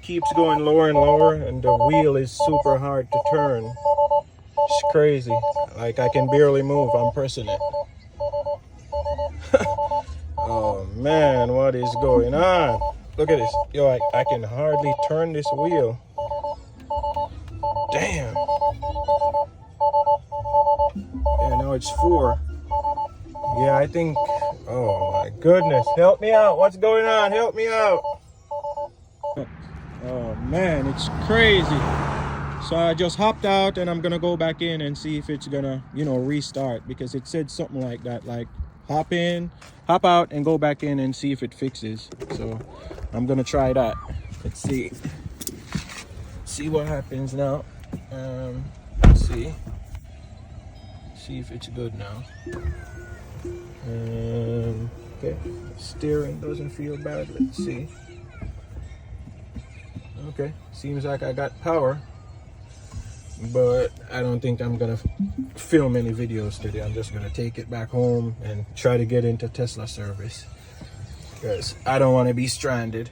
keeps going lower and lower, and the wheel is super hard to turn. It's crazy. Like, I can barely move. I'm pressing it. Oh man, what is going on? Look at this. Yo, I can hardly turn this wheel. Damn. Yeah, now it's 4. Yeah, I think. Oh my goodness. Help me out. What's going on? Help me out. Oh man, it's crazy. So I just hopped out and I'm gonna go back in and see if it's gonna, restart, because it said something like that, like hop in, hop out and go back in and see if it fixes. So I'm gonna try that. Let's see what happens now. Let's see if it's good now. Okay, steering doesn't feel bad. Let's see. Okay, seems like I got power, but I don't think I'm gonna film any videos today. I'm just gonna take it back home and try to get into Tesla service, because I don't want to be stranded.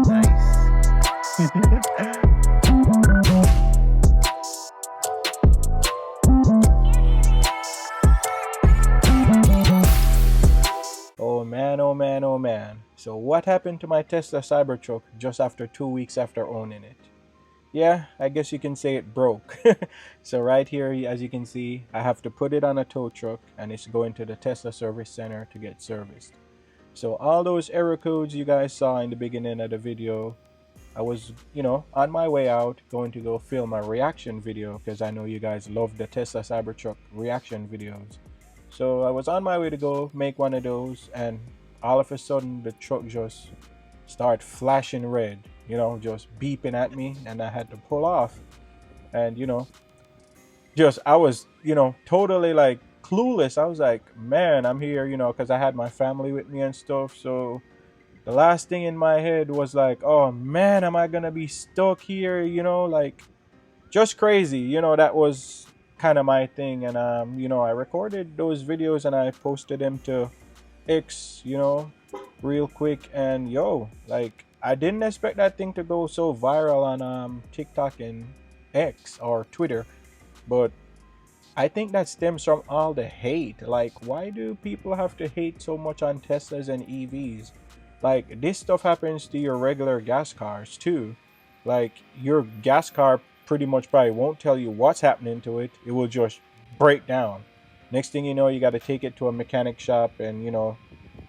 Nice. Oh man, oh man, oh man. So what happened to my Tesla Cybertruck just after 2 weeks after owning it? Yeah, I guess you can say it broke. So right here, as you can see, I have to put it on a tow truck and it's going to the Tesla service center to get serviced. So all those error codes you guys saw in the beginning of the video, I was, on my way out going to go film a reaction video, because I know you guys love the Tesla Cybertruck reaction videos. So I was on my way to go make one of those, and all of a sudden the truck just started flashing red, just beeping at me, and I had to pull off. And I was totally like clueless. I was like, man, I'm here, because I had my family with me and stuff. So the last thing in my head was like, oh man, am I gonna be stuck here? Like, just crazy. That was kind of my thing. And I recorded those videos and I posted them to X, real quick. And like, I didn't expect that thing to go so viral on TikTok and X or Twitter, but I think that stems from all the hate. Like, why do people have to hate so much on Teslas and EVs? Like, this stuff happens to your regular gas cars too. Like, your gas car pretty much probably won't tell you what's happening to it. It will just break down. Next thing you know, you got to take it to a mechanic shop, and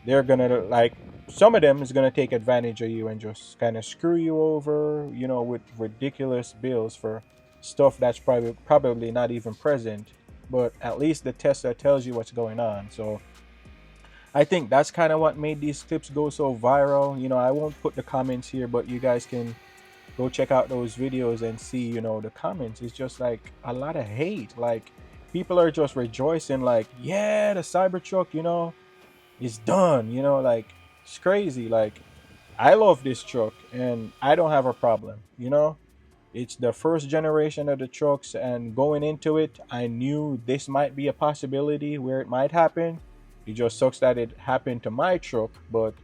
they're gonna, like, some of them is gonna take advantage of you and just kind of screw you over, with ridiculous bills for stuff that's probably not even present. But at least the Tesla tells you what's going on. So I think that's kind of what made these clips go so viral. I won't put the comments here, but you guys can go check out those videos and see, the comments. It's just like a lot of hate. Like, people are just rejoicing, like, yeah, the Cybertruck, is done. Like, it's crazy. Like, I love this truck and I don't have a problem. It's the first generation of the trucks, and going into it, I knew this might be a possibility where it might happen. It just sucks that it happened to my truck, but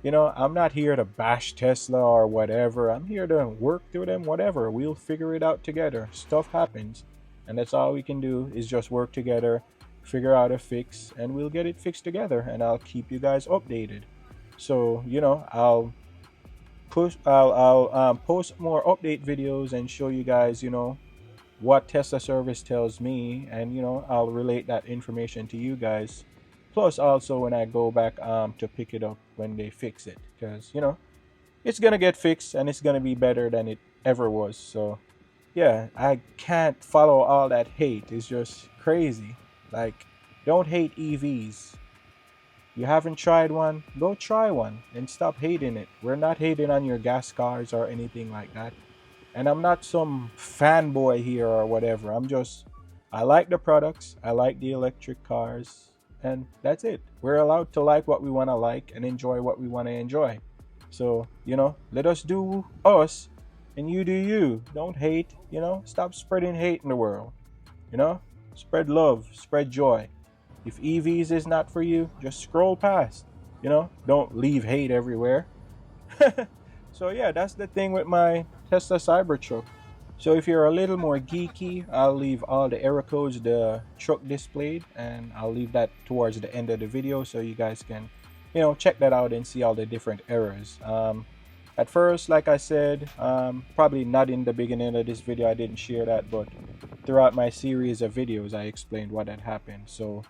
I'm not here to bash Tesla or whatever. I'm here to work through them, whatever. We'll figure it out together. Stuff happens, and that's all we can do is just work together, figure out a fix, and we'll get it fixed together, and I'll keep you guys updated. So, I'll post more update videos and show you guys, what Tesla service tells me, and I'll relate that information to you guys. Plus, also when I go back to pick it up when they fix it, because it's gonna get fixed and it's gonna be better than it ever was. So yeah, I can't follow all that hate. It's just crazy. Like, don't hate EVs. You haven't tried one? Go try one and stop hating it. We're not hating on your gas cars or anything like that. And I'm not some fanboy here or whatever. I like the products. I like the electric cars. And that's it. We're allowed to like what we want to like and enjoy what we want to enjoy. So, let us do us and you do you. Don't hate, stop spreading hate in the world. Spread love, spread joy. If EVs is not for you, just scroll past. don't leave hate everywhere. So yeah, that's the thing with my Tesla Cybertruck. So if you're a little more geeky, I'll leave all the error codes the truck displayed, and I'll leave that towards the end of the video so you guys can, check that out and see all the different errors. At first, like I said, probably not in the beginning of this video, I didn't share that, but throughout my series of videos, I explained what had happened. So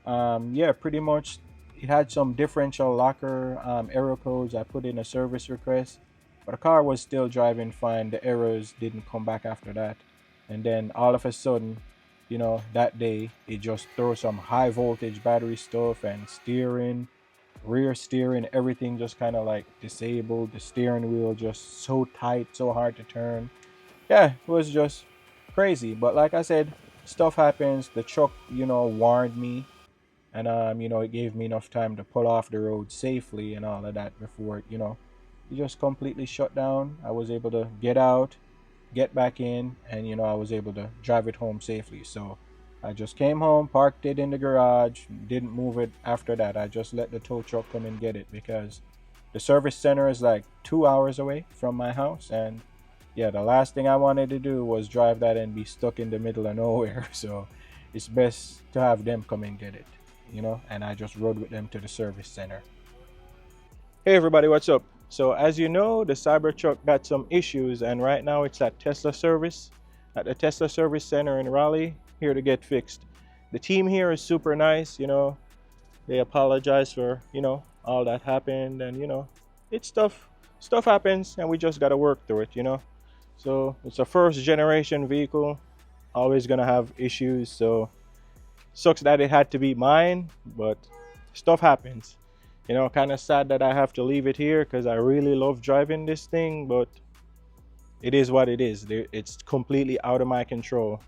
yeah, pretty much it had some differential locker error codes. I put in a service request, but the car was still driving fine. The errors didn't come back after that. And then all of a sudden, that day, it just threw some high voltage battery stuff and steering, rear steering, everything just kind of like disabled. The steering wheel just so tight, so hard to turn. Yeah, it was just crazy. But like I said, stuff happens. The truck, warned me, and it gave me enough time to pull off the road safely and all of that before it just completely shut down. I was able to get out, get back in, and I was able to drive it home safely. So I just came home, parked it in the garage, didn't move it after that. I just let the tow truck come and get it because the service center is like 2 hours away from my house. And yeah, the last thing I wanted to do was drive that and be stuck in the middle of nowhere. So it's best to have them come and get it, and I just rode with them to the service center. Hey everybody, what's up? So as you know, the Cybertruck got some issues, and right now it's at Tesla service, at the Tesla service center in Raleigh, here to get fixed. The team here is super nice, they apologize for, all that happened, and it's stuff happens, and we just got to work through it. So it's a first generation vehicle, always gonna have issues, so sucks that it had to be mine, but stuff happens. Kind of sad that I have to leave it here because I really love driving this thing, but it is what it is. It's completely out of my control.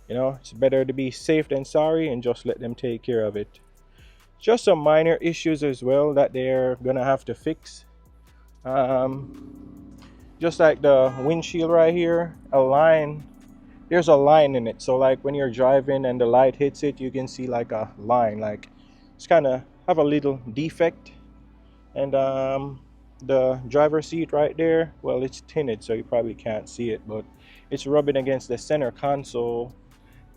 It's better to be safe than sorry and just let them take care of it. Just some minor issues as well that they're gonna have to fix. Just like the windshield right here, there's a line in it. So like when you're driving and the light hits it, you can see like a line, like it's kind of have a little defect. And the driver's seat right there, well, it's tinted, so you probably can't see it, but it's rubbing against the center console.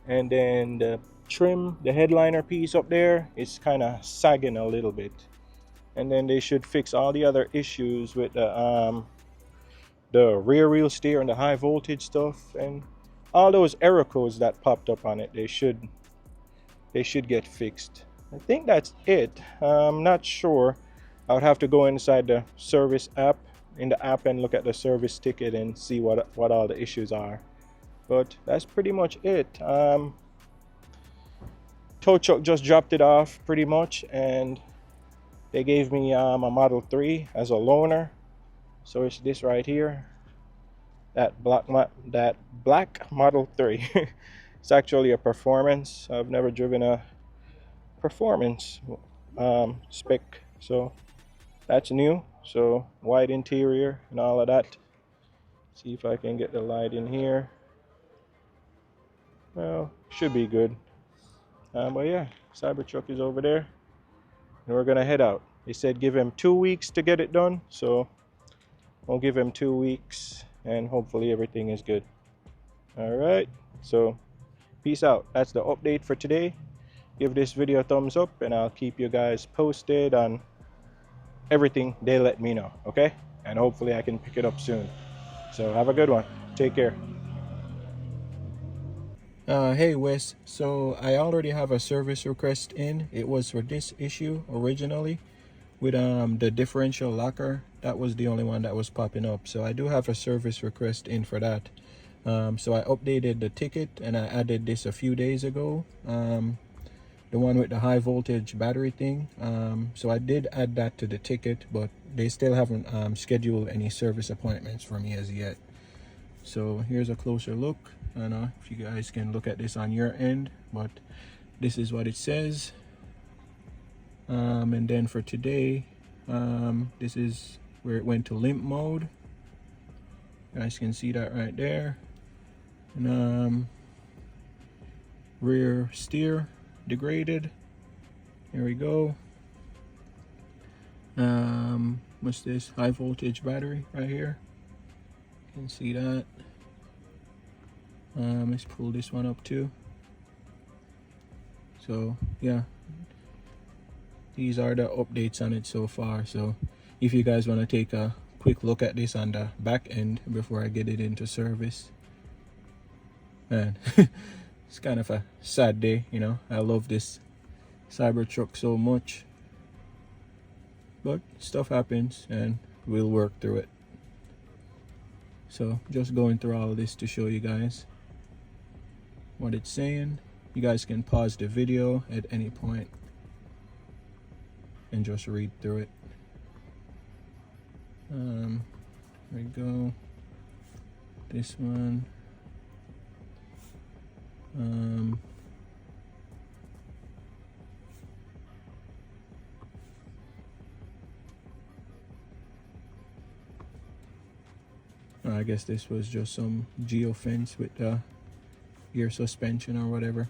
And then the trim, the headliner piece up there, it's kind of sagging a little bit. And then they should fix all the other issues with the rear wheel steer and the high voltage stuff and all those error codes that popped up on it. They should get fixed. I think that's it. I'm not sure. I would have to go inside the service app, in the app, and look at the service ticket and see what all the issues are. But that's pretty much it. Tow truck just dropped it off pretty much, and they gave me a Model 3 as a loaner. So it's this right here, that black Model 3. It's actually a performance. I've never driven a performance spec, so that's new. So white interior and all of that. See if I can get the light in here. Well, should be good. But yeah, Cybertruck is over there, and we're gonna head out. They said give him 2 weeks to get it done, so I'll give him 2 weeks, and hopefully everything is good. All right, so peace out. That's the update for today. Give this video a thumbs up, and I'll keep you guys posted on everything they let me know, okay? And hopefully I can pick it up soon. So have a good one. Take care. Hey Wes, so I already have a service request in. It was for this issue originally with the differential locker. That was the only one that was popping up. So I do have a service request in for that. So I updated the ticket and I added this a few days ago. The one with the high voltage battery thing. So I did add that to the ticket, but they still haven't scheduled any service appointments for me as yet. So here's a closer look. I don't know if you guys can look at this on your end, but this is what it says. And then for today, this is where it went to limp mode. You guys can see that right there. And rear steer degraded. Here we go. What's this? High voltage battery right here. You can see that. Let's pull this one up too. So yeah, these are the updates on it so far. So if you guys want to take a quick look at this on the back end before I get it into service, man, it's kind of a sad day, you know. I love this Cybertruck so much, but stuff happens and we'll work through it. So just going through all of this to show you guys what it's saying. You guys can pause the video at any point and just read through it. There we go. This one. I guess this was just some geofence with ear suspension or whatever.